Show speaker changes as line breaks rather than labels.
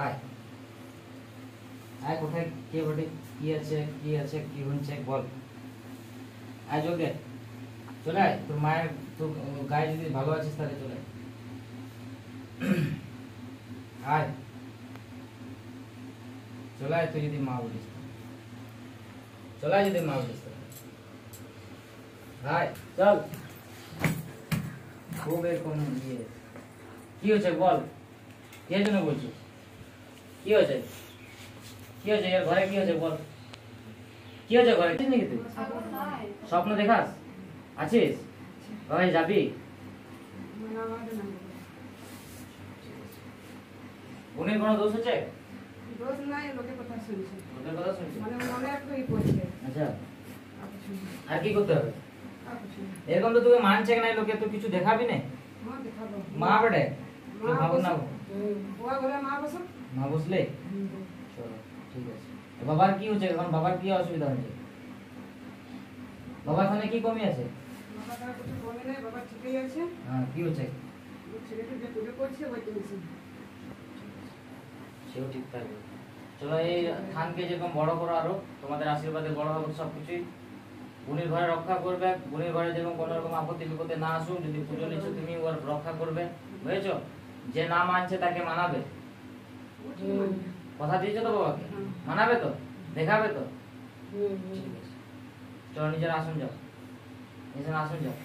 আয় আয়, কোথায় কে বটে, কি আছে কি হচ্ছে বল। আয় জলদি আয়, চলে আয়। তোর মায়ের, তোর গায়ে যদি ভালো আছিস তাহলে চলে আয়। আয় চলে আয়, তুই যদি মা বলিস, চলে আয় যদি মা বলিস তাহলে। আয় চল। খুব এরকম ইয়ে, কি হয়েছে বল, কে জন্য বলছিস, কি হয়েছে, কি হয়েছে এর ঘরে, কি হয়েছে বল, কি হয়েছে ঘরে, কি নাকি তুই স্বপ্ন দেখাস, আছিস কবে যাবি? বোনের কোনো দোষ আছে?
দোষ নাই, লোকের কথা শুনছি,
লোকের কথা শুনছিস?
মানে মনে একটুই পড়ছে।
আচ্ছা,
আর কিছু না,
আর কি করতে হবে?
আর কিছু না।
এরকম তো তোকে মানছে না লোকে, তো কিছু দেখাবি না।
হ্যাঁ, দেখাবো।
মা বেটে
মা
তুই ভাবো না,
বসো। ওয়া ঘরে মা বসো।
মা বসলে চলো ঠিক আছে। বাবার কি হচ্ছে এখন, বাবার কি অসুবিধা হচ্ছে, বাবার ওখানে কি কমি আছে?
বাবা তার কিছু বলে নাই, বাবা ঠিকই আছে।
হ্যাঁ কি হচ্ছে?
ওর ছেলেকে যে পুজো করছে ওই টেনশন।
সেও ঠিক থাকবে। চলো এই থানকে যেরকম বড় করো, আরো তোমাদের আশীর্বাদে বড় হবে সবকিছুই। বোনের ঘরে রক্ষা করবে, বোনের ঘরে যেরকম কোনো রকম আপত্তি বিপত্তি না আসুক। যদি পুজো নিচ্ছ তুমি ওর রক্ষা করবে, বুঝেছো? যে না মানছে তাকে মানাবে,
ও ঠিক মানবে।
কথা দিয়েছো তো বাবাকে?
হুম।
মানাবে তো, দেখাবে তো?
হুম।
ঠিক আছে, চলো নিজের আসন যাও, নিজের আসন যাও।